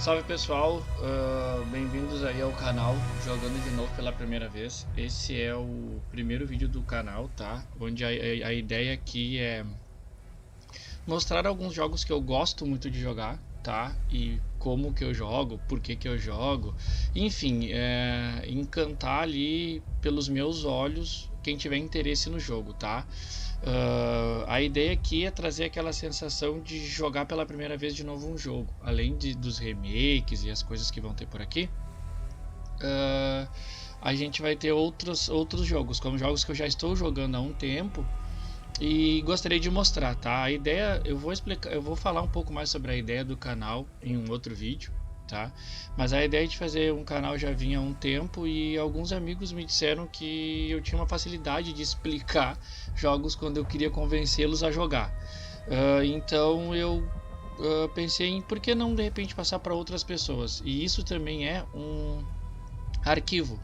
Salve pessoal, bem-vindos aí ao canal Jogando de Novo pela primeira vez. Esse é o primeiro vídeo do canal, tá? Onde a ideia aqui é mostrar alguns jogos que eu gosto muito de jogar, tá? E como que eu jogo, por que que eu jogo, enfim, encantar ali pelos meus olhos quem tiver interesse no jogo, tá? A ideia aqui é trazer aquela sensação de jogar pela primeira vez de novo um jogo, além dos remakes e as coisas que vão ter por aqui. A gente vai ter outros jogos, como jogos que eu já estou jogando há um tempo e gostaria de mostrar, tá? A ideia, eu vou falar um pouco mais sobre a ideia do canal em um outro vídeo, tá? Mas a ideia de fazer um canal já vinha há um tempo e alguns amigos me disseram que eu tinha uma facilidade de explicar jogos quando eu queria convencê-los a jogar. Então eu pensei em por que não de repente passar para outras pessoas. E isso também é um arquivo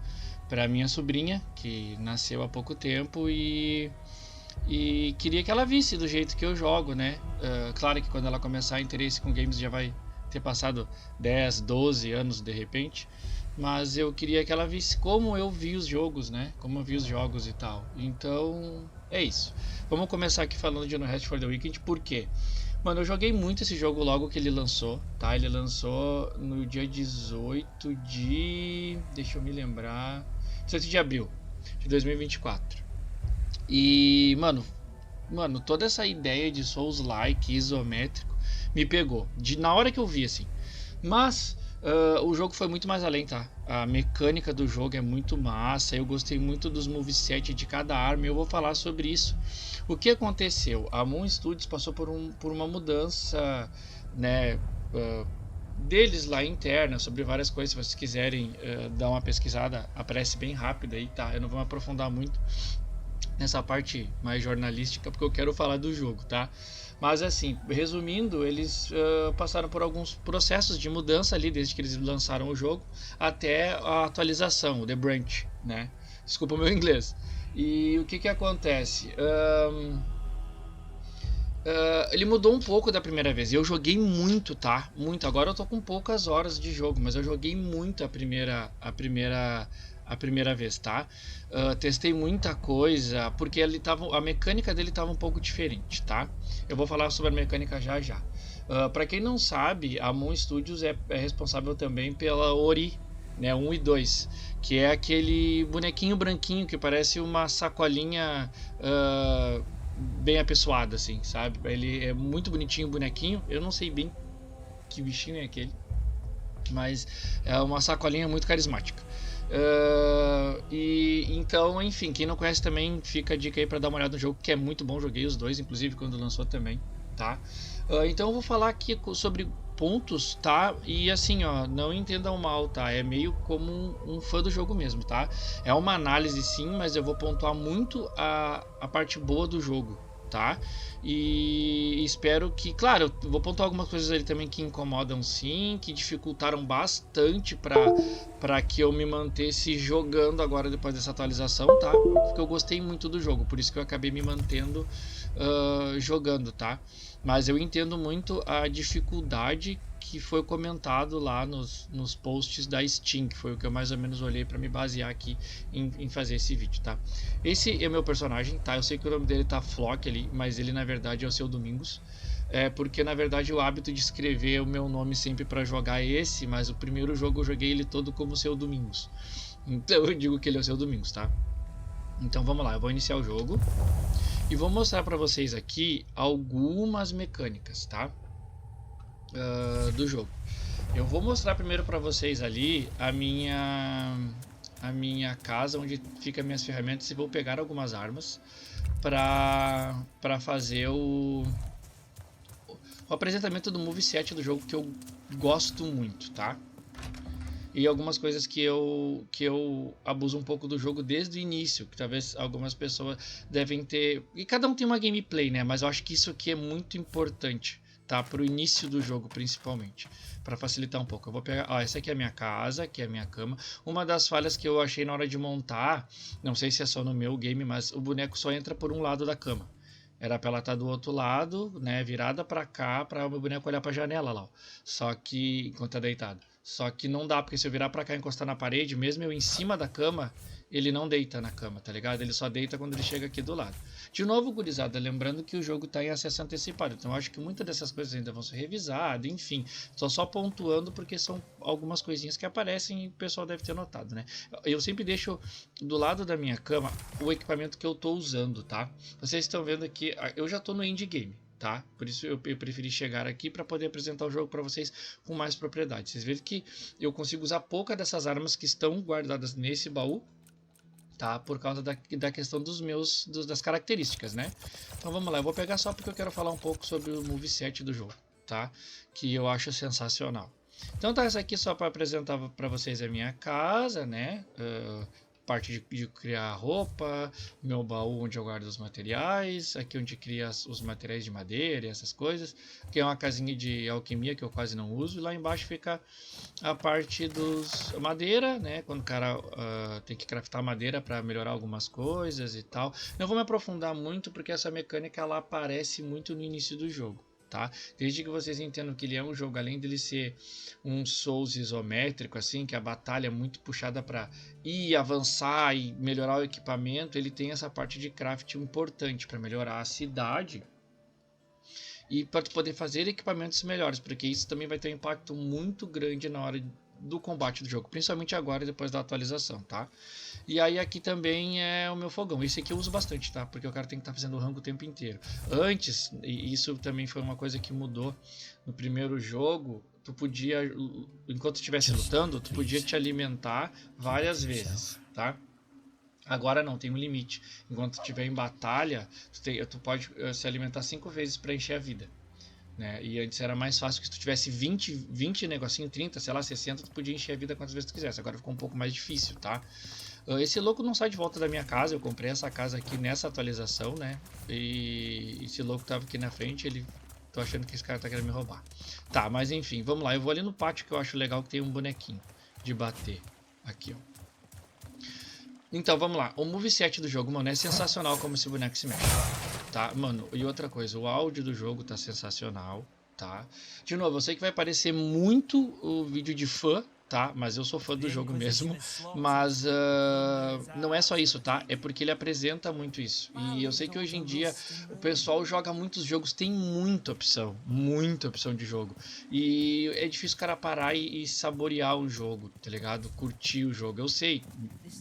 para minha sobrinha que nasceu há pouco tempo e queria que ela visse do jeito que eu jogo, né? Claro que quando ela começar a interesse com games já vai ter passado 10, 12 anos de repente, mas eu queria que ela visse como eu vi os jogos, né? Como eu vi os jogos e tal. Então, é isso. Vamos começar aqui falando de No Rest for the Weekend, por quê? Mano, eu joguei muito esse jogo logo que ele lançou, tá? Ele lançou no dia 18 de... deixa eu me lembrar... 18 de abril de 2024. E, mano, toda essa ideia de Souls-like, isométrico, me pegou. Na hora que eu vi, assim. Mas o jogo foi muito mais além, tá? A mecânica do jogo é muito massa. Eu gostei muito dos moveset de cada arma e eu vou falar sobre isso. O que aconteceu? A Moon Studios passou por uma mudança, né? Deles lá interna, sobre várias coisas. Se vocês quiserem dar uma pesquisada, aparece bem rápido aí, tá? Eu não vou me aprofundar muito nessa parte mais jornalística porque eu quero falar do jogo, tá? Mas assim, resumindo, eles passaram por alguns processos de mudança ali desde que eles lançaram o jogo até a atualização, o The Branch, né? Desculpa o meu inglês. E o que que acontece? Ele mudou um pouco da primeira vez. Eu joguei muito, tá? Muito. Agora eu tô com poucas horas de jogo, mas eu joguei muito a primeira vez, tá? Testei muita coisa, porque a mecânica dele tava um pouco diferente, tá? Eu vou falar sobre a mecânica já já. Para quem não sabe, a Moon Studios é responsável também pela Ori, né, 1 e 2, que é aquele bonequinho branquinho que parece uma sacolinha bem apessoada, assim, sabe? Ele é muito bonitinho o bonequinho. Eu não sei bem que bichinho é aquele, mas é uma sacolinha muito carismática. E então, enfim, quem não conhece também fica a dica aí para dar uma olhada no jogo, que é muito bom. Joguei os dois, inclusive quando lançou também, tá? Então eu vou falar aqui sobre pontos, tá? E assim, ó, não entendam mal, tá? É meio como um fã do jogo mesmo, tá? É uma análise sim, mas eu vou pontuar muito a parte boa do jogo, tá? E espero que, claro, eu vou pontuar algumas coisas ali também que incomodam sim, que dificultaram bastante para que eu me mantesse jogando agora depois dessa atualização, tá? Porque eu gostei muito do jogo, por isso que eu acabei me mantendo jogando, tá? Mas eu entendo muito a dificuldade que foi comentado lá nos posts da Steam, que foi o que eu mais ou menos olhei para me basear aqui em fazer esse vídeo, tá? Esse é o meu personagem, tá? Eu sei que o nome dele tá Flock ali, mas ele na verdade é o Seu Domingos. Porque na verdade o hábito de escrever o meu nome sempre para jogar é esse, mas o primeiro jogo eu joguei ele todo como Seu Domingos. Então eu digo que ele é o Seu Domingos, tá? Então vamos lá, eu vou iniciar o jogo e vou mostrar para vocês aqui algumas mecânicas, tá? Do jogo. Eu vou mostrar primeiro para vocês ali a minha casa onde fica minhas ferramentas e vou pegar algumas armas para fazer o apresentamento do moveset do jogo, que eu gosto muito, tá? E algumas coisas que eu abuso um pouco do jogo desde o início, que talvez algumas pessoas devem ter, e cada um tem uma gameplay, né? Mas eu acho que isso aqui é muito importante, tá? Pro início do jogo, principalmente, para facilitar um pouco. Eu vou pegar, ó, essa aqui é a minha casa, aqui é a minha cama. Uma das falhas que eu achei na hora de montar, não sei se é só no meu game, mas o boneco só entra por um lado da cama. Era pra ela estar do outro lado, né? Virada pra cá, pra o meu boneco olhar pra janela lá, ó. Só que, enquanto tá deitado. Só que não dá, porque se eu virar pra cá e encostar na parede, mesmo eu em cima da cama, ele não deita na cama, tá ligado? Ele só deita quando ele chega aqui do lado. De novo, gurizada, lembrando que o jogo tá em acesso antecipado. Então eu acho que muitas dessas coisas ainda vão ser revisadas, enfim. Tô só pontuando porque são algumas coisinhas que aparecem e o pessoal deve ter notado, né? Eu sempre deixo do lado da minha cama o equipamento que eu tô usando, tá? Vocês estão vendo aqui, eu já tô no endgame, tá? Por isso eu preferi chegar aqui para poder apresentar o jogo para vocês com mais propriedade. Vocês viram que eu consigo usar pouca dessas armas que estão guardadas nesse baú, tá? Por causa da questão das características, né? Então vamos lá, eu vou pegar só porque eu quero falar um pouco sobre o moveset do jogo, tá? Que eu acho sensacional. Então tá, essa aqui só para apresentar para vocês a minha casa, né? Parte de criar roupa, meu baú onde eu guardo os materiais, aqui onde cria os materiais de madeira e essas coisas, que é uma casinha de alquimia que eu quase não uso, e lá embaixo fica a parte dos madeira, né, quando o cara tem que craftar madeira para melhorar algumas coisas e tal. Não vou me aprofundar muito porque essa mecânica ela aparece muito no início do jogo. Tá? Desde que vocês entendam que ele é um jogo, além dele ser um Souls isométrico, assim, que a batalha é muito puxada para ir avançar e melhorar o equipamento, ele tem essa parte de craft importante para melhorar a cidade e para poder fazer equipamentos melhores, porque isso também vai ter um impacto muito grande na hora do combate do jogo, principalmente agora depois da atualização, tá? E aí aqui também é o meu fogão. Esse aqui eu uso bastante, tá? Porque o cara tem que estar fazendo o rango o tempo inteiro. Antes, e isso também foi uma coisa que mudou no primeiro jogo, tu podia, enquanto estivesse lutando, tu podia te alimentar várias vezes, tá? Agora não, tem um limite. Enquanto tu estiver em batalha, tu pode se alimentar 5 vezes para encher a vida. Né? E antes era mais fácil que se tu tivesse 20 negocinho, 30, sei lá, 60, tu podia encher a vida quantas vezes tu quisesse. Agora ficou um pouco mais difícil, tá? Esse louco não sai de volta da minha casa, eu comprei essa casa aqui nessa atualização, né? E esse louco tava aqui na frente, ele... Tô achando que esse cara tá querendo me roubar. Tá, mas enfim, vamos lá. Eu vou ali no pátio que eu acho legal que tem um bonequinho de bater. Aqui, ó. Então, vamos lá. O moveset do jogo, mano, é sensacional como esse boneco se mexe. Tá, mano, e outra coisa, o áudio do jogo tá sensacional, tá? De novo, eu sei que vai parecer muito o vídeo de fã, tá? Mas eu sou fã do jogo mesmo. Mas não é só isso, tá? É porque ele apresenta muito isso. E eu sei que hoje em dia o pessoal joga muitos jogos, tem muita opção de jogo. E é difícil o cara parar e saborear o jogo, tá ligado? Curtir o jogo. Eu sei,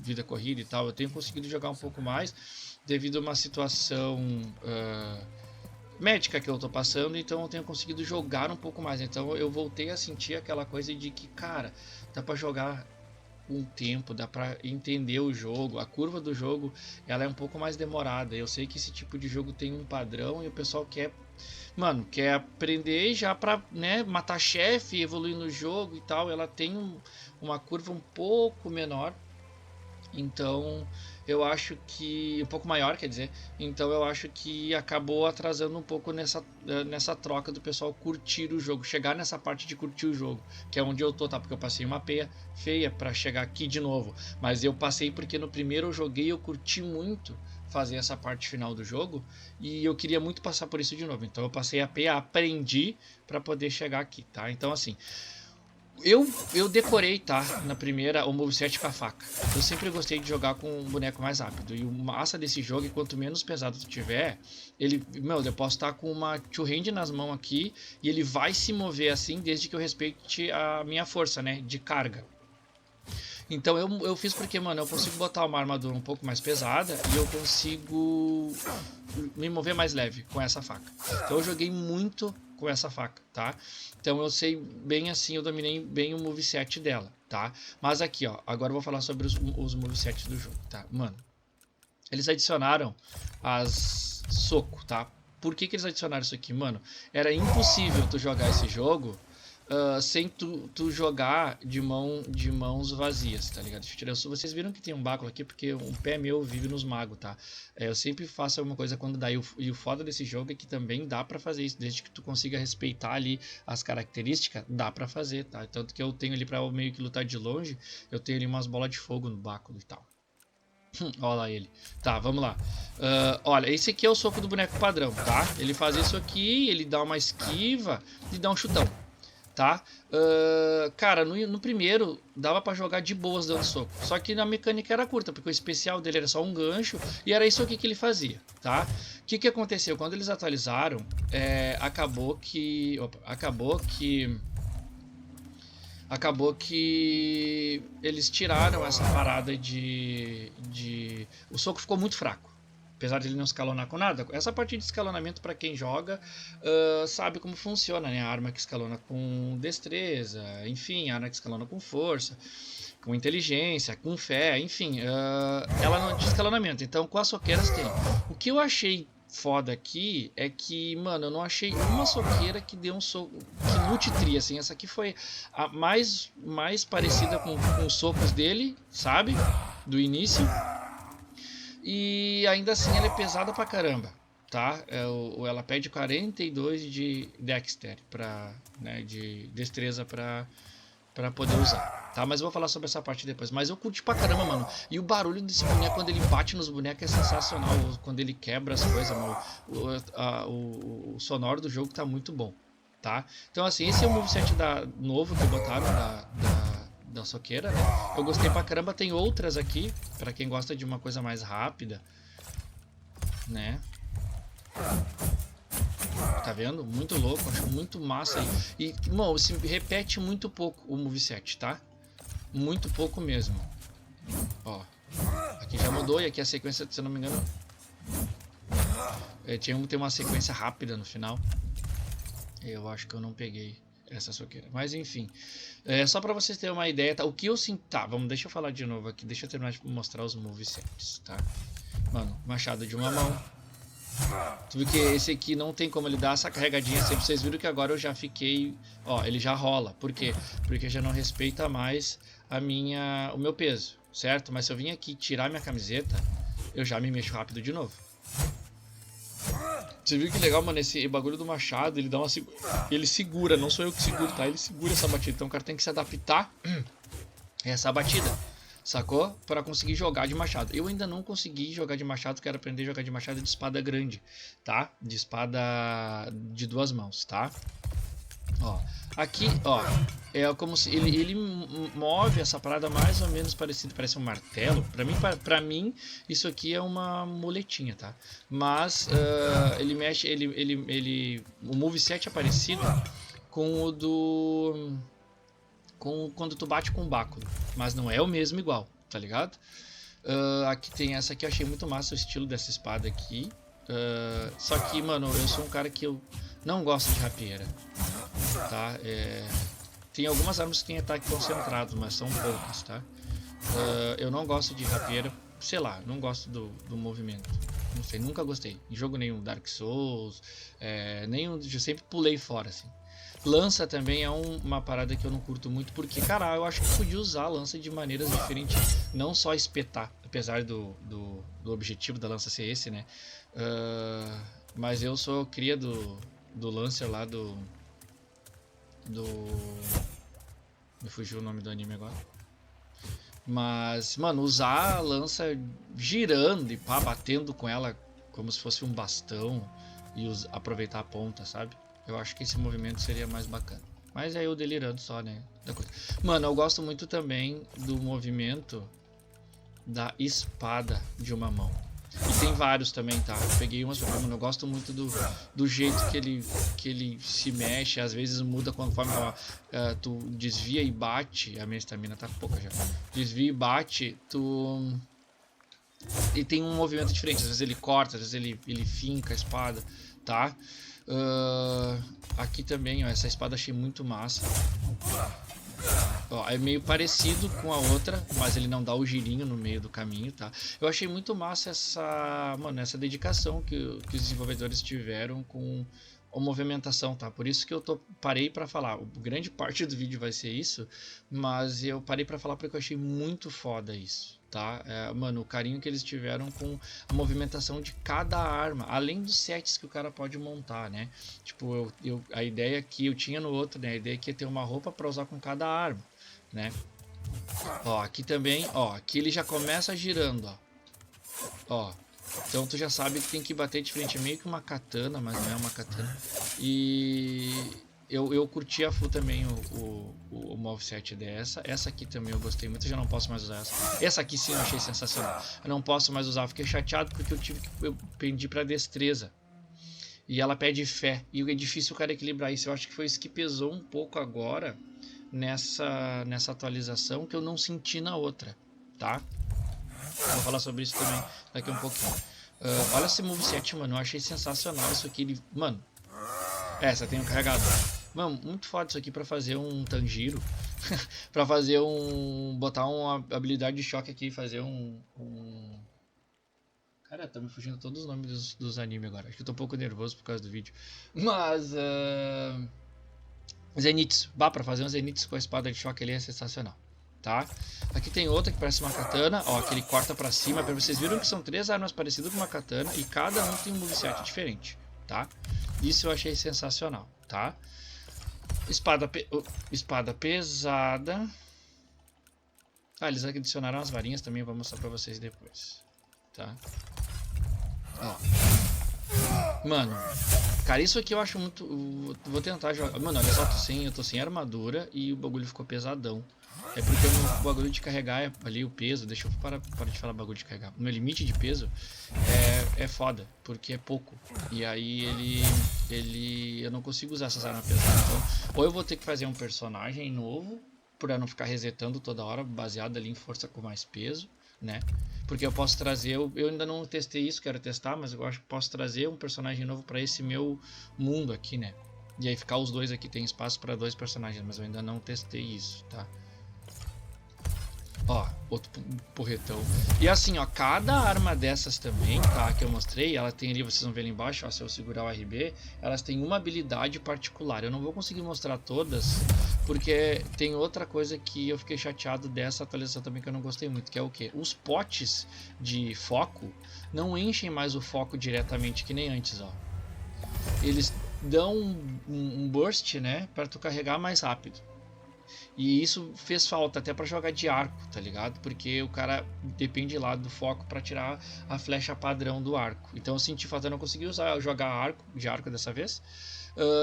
vida corrida e tal, eu tenho conseguido jogar um pouco mais devido a uma situação médica que eu tô passando, então eu tenho conseguido jogar um pouco mais. Então eu voltei a sentir aquela coisa de que, cara, dá pra jogar um tempo, dá pra entender o jogo, a curva do jogo ela é um pouco mais demorada. Eu sei que esse tipo de jogo tem um padrão e o pessoal quer, mano, quer aprender já pra, né, matar chefe, evoluir no jogo e tal. Ela tem uma curva um pouco menor. Então eu acho que um pouco maior, quer dizer, então eu acho que acabou atrasando um pouco nessa troca do pessoal curtir o jogo, chegar nessa parte de curtir o jogo, que é onde eu tô, tá? Porque eu passei uma peia feia para chegar aqui de novo, mas eu passei porque no primeiro eu joguei, eu curti muito fazer essa parte final do jogo e eu queria muito passar por isso de novo, então eu passei a peia, aprendi para poder chegar aqui, tá? Então assim, eu decorei, tá? Na primeira, o moveset com a faca. Eu sempre gostei de jogar com um boneco mais rápido. E o massa desse jogo é quanto menos pesado tu tiver, ele, meu, eu posso estar com uma two-hand nas mãos aqui e ele vai se mover assim desde que eu respeite a minha força, né? De carga. Então eu fiz porque, mano, eu consigo botar uma armadura um pouco mais pesada e eu consigo me mover mais leve com essa faca. Então eu joguei muito com essa faca, tá? Então eu sei bem assim, eu dominei bem o moveset dela, tá? Mas aqui, ó, agora eu vou falar sobre os movesets do jogo, tá? Mano, eles adicionaram as soco, tá? Por que eles adicionaram isso aqui? Mano, era impossível tu jogar esse jogo sem tu jogar de mãos vazias, tá ligado? Deixa eu tirar. Vocês viram que tem um báculo aqui porque um pé meu vive nos magos, tá? Eu sempre faço alguma coisa quando dá. E o foda desse jogo é que também dá pra fazer isso, desde que tu consiga respeitar ali as características, dá pra fazer, tá? Tanto que eu tenho ali pra meio que lutar de longe, eu tenho ali umas bolas de fogo no báculo e tal. Olha lá ele. Tá, vamos lá. Olha, esse aqui é o soco do boneco padrão, tá? Ele faz isso aqui, ele dá uma esquiva e dá um chutão, tá? Cara, no primeiro dava pra jogar de boas dando soco. Só que na mecânica era curta, porque o especial dele era só um gancho e era isso aqui que ele fazia, tá? O que aconteceu? Quando eles atualizaram, acabou que eles tiraram essa parada o soco ficou muito fraco. Apesar de ele não escalonar com nada. Essa parte de escalonamento, para quem joga, sabe como funciona, né? A arma que escalona com destreza, enfim, a arma que escalona com força, com inteligência, com fé, enfim. Ela não tem escalonamento. Então, com as soqueiras tem. O que eu achei foda aqui é que, mano, eu não achei uma soqueira que deu um soco que lute tri, assim. Essa aqui foi a mais parecida com os socos dele, sabe? Do início. E ainda assim ela é pesada pra caramba, tá? Ela pede 42 de Dexter, né, de destreza pra poder usar, tá? Mas eu vou falar sobre essa parte depois. Mas eu curti pra caramba, mano. E o barulho desse boneco quando ele bate nos bonecos é sensacional. Quando ele quebra as coisas, mano. O sonoro do jogo tá muito bom, tá? Então assim, esse é o moveset novo que botaram da soqueira, né? Eu gostei pra caramba. Tem outras aqui, pra quem gosta de uma coisa mais rápida, né? Tá vendo? Muito louco, acho muito massa aí. E, mano, se repete muito pouco o moveset, tá? Muito pouco mesmo. Ó, aqui já mudou e aqui a sequência, se eu não me engano, tem uma sequência rápida no final. Eu acho que eu não peguei essa soqueira. Mas enfim, só pra vocês terem uma ideia, tá? O que eu sinto... Tá, deixa eu falar de novo aqui. Deixa eu terminar de mostrar os movesets, tá? Mano, machado de uma mão. Tu viu que esse aqui não tem como ele dar essa carregadinha sempre. Vocês viram que agora eu já fiquei... Ó, ele já rola. Por quê? Porque já não respeita mais o meu peso, certo? Mas se eu vim aqui tirar minha camiseta, eu já me mexo rápido de novo. Você viu que legal, mano? Esse bagulho do machado, ele dá uma... Ele segura, não sou eu que seguro, tá? Ele segura essa batida. Então o cara tem que se adaptar a essa batida, sacou? Para conseguir jogar de machado. Eu ainda não consegui jogar de machado, quero aprender a jogar de machado de espada grande, tá? De espada de duas mãos, tá? Ó, aqui, ó, é como se ele move essa parada mais ou menos parecido, parece um martelo. Pra mim, isso aqui é uma muletinha, tá? Mas ele mexe, o moveset é parecido com o do quando tu bate com o báculo, mas não é o mesmo igual, tá ligado? Aqui tem essa aqui, eu achei muito massa o estilo dessa espada aqui. Só que, mano, eu sou um cara que eu não gosto de rapieira, tá? Tem algumas armas que tem ataque concentrado, mas são poucas, tá? Eu não gosto de rapieira, sei lá, não gosto do movimento. Não sei, nunca gostei. Em jogo nenhum, Dark Souls, nenhum, eu sempre pulei fora, assim. Lança também é uma parada que eu não curto muito, porque, cara, eu acho que podia usar a lança de maneiras diferentes, não só espetar, apesar do objetivo da lança ser esse, né? Mas eu sou cria do Lancer lá me fugiu o nome do anime agora. Mas, mano, usar a lança girando e pá, batendo com ela como se fosse um bastão e aproveitar a ponta, sabe? Eu acho que esse movimento seria mais bacana. Mas é eu delirando só, né? Mano, eu gosto muito também do movimento da espada de uma mão. E tem vários também, tá? Eu peguei umas, mano, eu gosto muito do jeito que ele se mexe. Às vezes muda conforme tu desvia e bate. A minha estamina tá pouca já. Desvia e bate, e tem um movimento diferente. Às vezes ele corta, às vezes ele finca a espada, tá? Aqui também, ó, essa espada achei muito massa. Ó, é meio parecido com a outra, mas ele não dá o girinho no meio do caminho, tá? Eu achei muito massa essa dedicação que os desenvolvedores tiveram com a movimentação, tá? Por isso que eu parei pra falar. Grande parte do vídeo vai ser isso, mas eu parei pra falar porque eu achei muito foda isso, tá? Mano, o carinho que eles tiveram com a movimentação de cada arma, além dos sets que o cara pode montar, né? Tipo, a ideia que eu tinha no outro, né? A ideia que ia ter uma roupa pra usar com cada arma, né? Ó, aqui também, ó, aqui ele já começa girando, ó. Ó, então tu já sabe que tem que bater de frente, é meio que uma katana, mas não é uma katana. E eu curti a full também o moveset dessa. Essa aqui também eu gostei muito, eu já não posso mais usar essa. Essa aqui sim eu achei sensacional. Eu não posso mais usar, eu fiquei chateado porque eu pendi pra destreza. E ela pede fé, e é difícil o cara equilibrar isso. Eu acho que foi isso que pesou um pouco agora nessa atualização, que eu não senti na outra, tá? Vou falar sobre isso também daqui a um pouquinho. Olha esse moveset, mano. Eu achei sensacional isso aqui. Mano, essa tem um carregador. Mano, muito foda isso aqui pra fazer um Tanjiro. Pra fazer um... botar uma habilidade de choque aqui. Fazer um... Cara, tá me fugindo todos os nomes dos animes agora. Acho que eu tô um pouco nervoso por causa do vídeo. Mas... Zenitsu. Bah, pra fazer um Zenitsu com a espada de choque ali é sensacional. Tá? Aqui tem outra que parece uma katana, ó, que ele corta pra cima. Vocês viram que são 3 armas parecidas com uma katana e cada um tem um moveset diferente, tá? Isso eu achei sensacional, tá? Espada pesada. Ah, eles adicionaram as varinhas também, vou mostrar pra vocês depois, tá? Ó. Mano, cara, isso aqui eu acho muito... Vou tentar jogar... Mano, olha só, eu tô sem armadura e o bagulho ficou pesadão. É porque o bagulho de carregar ali o peso, deixa eu parar de falar bagulho de carregar. O meu limite de peso é foda, porque é pouco. E aí eu não consigo usar essas armas pesadas. Então, ou eu vou ter que fazer um personagem novo, pra não ficar resetando toda hora, baseado ali em força com mais peso, né? Porque eu posso trazer, eu ainda não testei isso, quero testar, mas eu acho que posso trazer um personagem novo pra esse meu mundo aqui, né? E aí ficar os dois aqui, tem espaço pra 2 personagens, mas eu ainda não testei isso, tá? Ó, outro porretão. E assim, ó, cada arma dessas também, tá, que eu mostrei, ela tem ali, vocês vão ver ali embaixo, ó, se eu segurar o RB, elas têm uma habilidade particular. Eu não vou conseguir mostrar todas, porque tem outra coisa que eu fiquei chateado dessa atualização também que eu não gostei muito, que é o quê? Os potes de foco não enchem mais o foco diretamente, que nem antes, ó. Eles dão um burst, né, para tu carregar mais rápido. E isso fez falta até pra jogar de arco, tá ligado? Porque o cara depende lá do foco pra tirar a flecha padrão do arco. Então eu senti falta, eu não consegui jogar de arco dessa vez.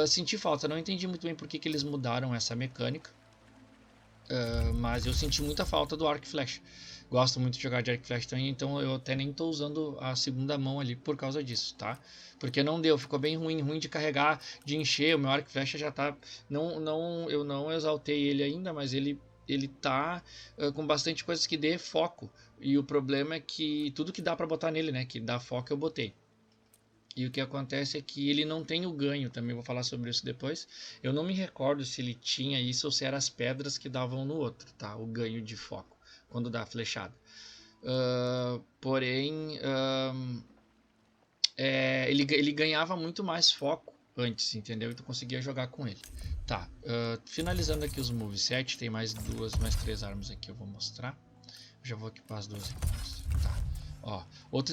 Senti falta, não entendi muito bem por que eles mudaram essa mecânica. Mas eu senti muita falta do arco e flecha. Gosto muito de jogar de arco e flecha também, então eu até nem tô usando a segunda mão ali por causa disso, tá? Porque não deu, ficou bem ruim de carregar, de encher, o meu arco e flecha já tá... eu não exaltei ele ainda, mas ele tá com bastante coisas que dê foco. E o problema é que tudo que dá pra botar nele, né, que dá foco eu botei. E o que acontece é que ele não tem o ganho, também vou falar sobre isso depois. Eu não me recordo se ele tinha isso ou se eram as pedras que davam no outro, tá? O ganho de foco, quando dá a flechada. Porém, ele ganhava muito mais foco antes, entendeu? Então conseguia jogar com ele. Tá, finalizando aqui os moveset, tem mais 3 armas aqui eu vou mostrar. Eu já vou equipar as 2 aqui. Tá. Ó,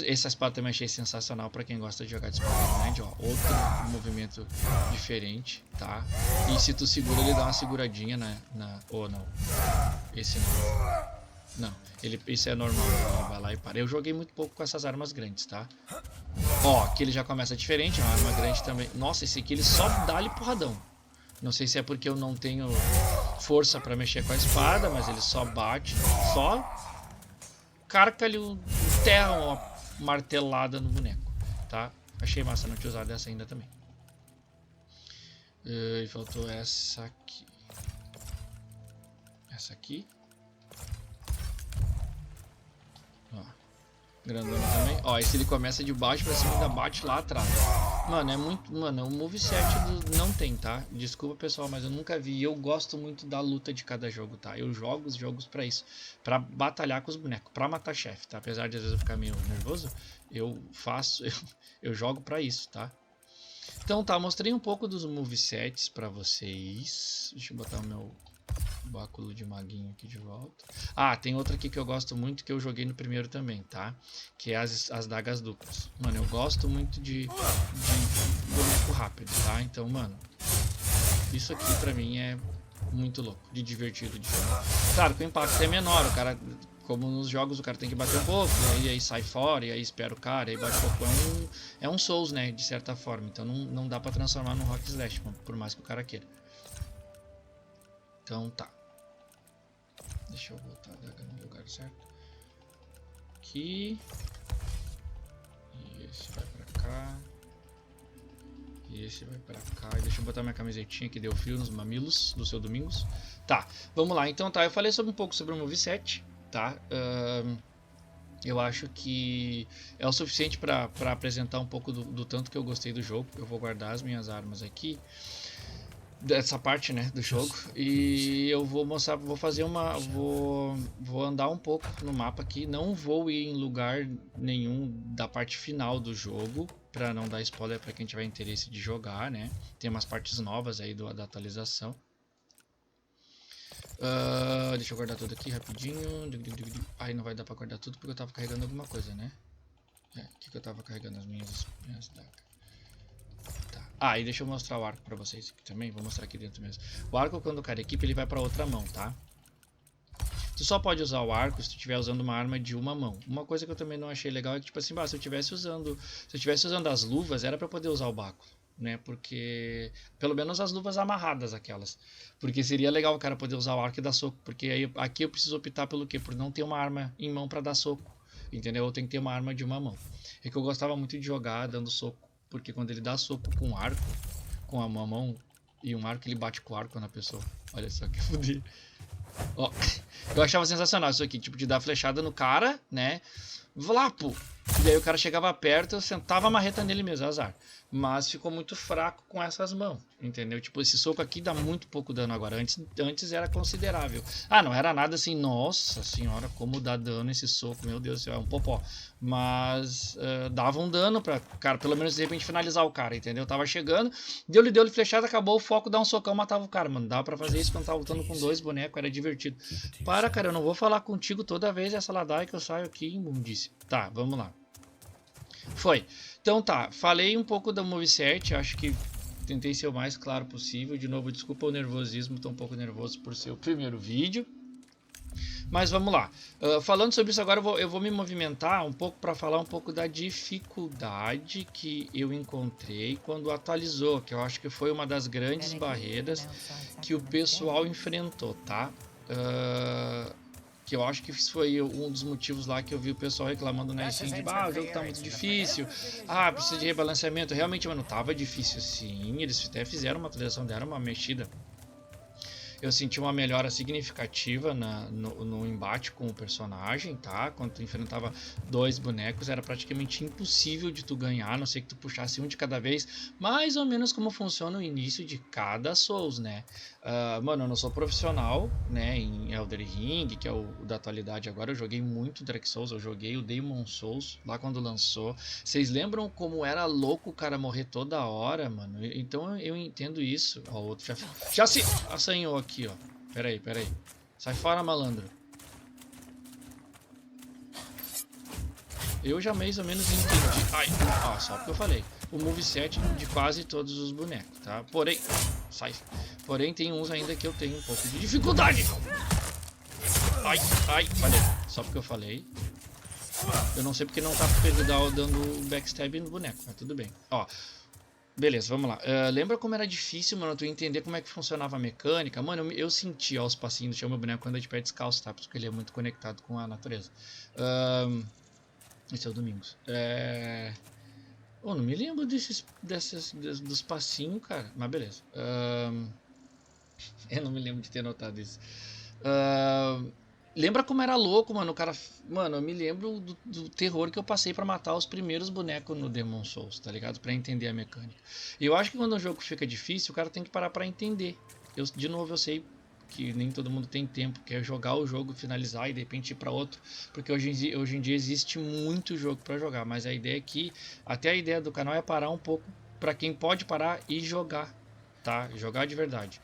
essa espada também achei sensacional para quem gosta de jogar de espada grande, ó. Outro movimento diferente, tá? E se tu segura, ele dá uma seguradinha ou não. Esse não. Isso é normal, ele vai lá e para. Eu joguei muito pouco com essas armas grandes, tá? Ó, aqui ele já começa diferente, é uma arma grande também. Nossa, esse aqui ele só dá-lhe porradão. Não sei se é porque eu não tenho força para mexer com a espada, mas ele só bate, só carca-lhe o terra, uma martelada no boneco, tá? Achei massa não ter usado essa ainda também. E faltou essa aqui. Essa aqui. Ó, grandona também. Ó, esse ele começa de baixo pra cima e ainda bate lá atrás. Mano, é muito... Mano, o moveset não tem, tá? Desculpa, pessoal, mas eu nunca vi. Eu gosto muito da luta de cada jogo, tá? Eu jogo os jogos pra isso. Pra batalhar com os bonecos. Pra matar chefe, tá? Apesar de às vezes eu ficar meio nervoso, eu faço... Eu jogo pra isso, tá? Então tá, mostrei um pouco dos movesets pra vocês. Deixa eu botar o meu báculo de maguinho aqui de volta. Ah, tem outra aqui que eu gosto muito, que eu joguei no primeiro também, tá? Que é as dagas duplas. Mano, eu gosto muito de boneco rápido, tá? Então, mano, isso aqui pra mim é muito louco, de divertido de jogar. Claro que o impacto é menor, o cara Como nos jogos o cara tem que bater um pouco, e aí sai fora, e aí espera o cara, e aí bate um pouco. É um Souls, né, de certa forma. Então não dá pra transformar num Rock Slash, por mais que o cara queira. Então tá. Deixa eu botar a adaga no lugar certo. Aqui. E esse vai pra cá. E esse vai pra cá. E deixa eu botar minha camisetinha que deu frio nos mamilos do seu Domingos. Tá, vamos lá. Então tá, eu falei um pouco sobre o moveset, tá? Eu acho que é o suficiente para apresentar um pouco do tanto que eu gostei do jogo. Eu vou guardar as minhas armas aqui, dessa parte, né, do jogo, e eu vou mostrar, vou andar um pouco no mapa aqui. Não vou ir em lugar nenhum da parte final do jogo, para não dar spoiler para quem tiver interesse de jogar, né? Tem umas partes novas aí da atualização. Deixa eu guardar tudo aqui rapidinho. Aí não vai dar pra guardar tudo porque eu tava carregando alguma coisa, né? O que eu tava carregando? As minhas dacas. Tá. E deixa eu mostrar o arco pra vocês aqui também. Vou mostrar aqui dentro mesmo. O arco, quando o cara equipa, ele vai pra outra mão, tá? Tu só pode usar o arco se tu estiver usando uma arma de uma mão. Uma coisa que eu também não achei legal é que, tipo assim, se eu tivesse usando as luvas, era pra poder usar o báculo, né? Porque pelo menos as luvas amarradas, aquelas, porque seria legal o cara poder usar o arco e dar soco, porque aí aqui eu preciso optar pelo quê? Por não ter uma arma em mão pra dar soco, entendeu? Eu tenho que ter uma arma de uma mão. É que eu gostava muito de jogar dando soco, porque quando ele dá soco com um arco, com uma mão e um arco, ele bate com o arco na pessoa. Olha só que fodido. Ó, eu achava sensacional isso aqui, tipo de dar flechada no cara, né? Vlapo! E aí o cara chegava perto, eu sentava a marreta nele mesmo, azar. Mas ficou muito fraco com essas mãos, entendeu? Tipo, esse soco aqui dá muito pouco dano agora. Antes era considerável. Não era nada assim, nossa senhora, como dá dano esse soco, meu Deus do céu, é um popó. Mas dava um dano pra, cara, pelo menos de repente finalizar o cara, entendeu? Tava chegando, deu-lhe flechada, acabou o foco, dá um socão, matava o cara, mano. Dava pra fazer isso quando tava lutando com 2 bonecos, era divertido. Para, cara, eu não vou falar contigo toda vez essa ladaia que eu saio aqui, imundice. Tá, vamos lá. Foi. Então tá, falei um pouco do moveset, acho que tentei ser o mais claro possível. De novo, desculpa o nervosismo, tô um pouco nervoso por ser o primeiro vídeo. Mas vamos lá. Falando sobre isso agora, eu vou me movimentar um pouco para falar um pouco da dificuldade que eu encontrei quando atualizou, que eu acho que foi uma das grandes barreiras que o pessoal enfrentou, tá? Que eu acho que foi um dos motivos lá que eu vi o pessoal reclamando na Steam de o jogo tá muito difícil, precisa de rebalanceamento. Realmente, mano, tava difícil sim, eles até fizeram uma atualização, deram uma mexida. Eu senti uma melhora significativa no embate com o personagem, tá? Quando tu enfrentava 2 bonecos, era praticamente impossível de tu ganhar, a não ser que tu puxasse um de cada vez. Mais ou menos como funciona o início de cada Souls, né? Mano, eu não sou profissional, né, em Elden Ring, que é o da atualidade agora. Eu joguei muito Dark Souls, eu joguei o Demon Souls lá quando lançou. Vocês lembram como era louco o cara morrer toda hora, mano? Então eu entendo isso. Ó, o outro já se assanhou aqui, ó. Pera aí. Sai fora, malandro. Eu já mais ou menos entendi. Só porque eu falei. O moveset de quase todos os bonecos, tá? Porém, tem uns ainda que eu tenho um pouco de dificuldade. Falei. Só porque eu falei. Eu não sei porque não tá dando backstab no boneco, mas tudo bem. Ó, beleza, vamos lá. Lembra como era difícil, mano, tu entender como é que funcionava a mecânica? Mano, eu senti os passinhos do chão, meu boneco quando é de pé descalço, tá? Porque ele é muito conectado com a natureza. Esse é o Domingos. Não me lembro dos passinhos, cara. Mas beleza. Eu não me lembro de ter notado isso. Lembra como era louco, mano? O cara. Mano, eu me lembro do terror que eu passei pra matar os primeiros bonecos no Demon Souls, tá ligado? Pra entender a mecânica. E eu acho que quando o jogo fica difícil, o cara tem que parar pra entender. De novo, eu sei que nem todo mundo tem tempo, quer jogar o jogo, finalizar e de repente ir pra outro. Porque hoje em dia existe muito jogo pra jogar. Mas a ideia é que. Até a ideia do canal é parar um pouco pra quem pode parar e jogar, tá? Jogar de verdade.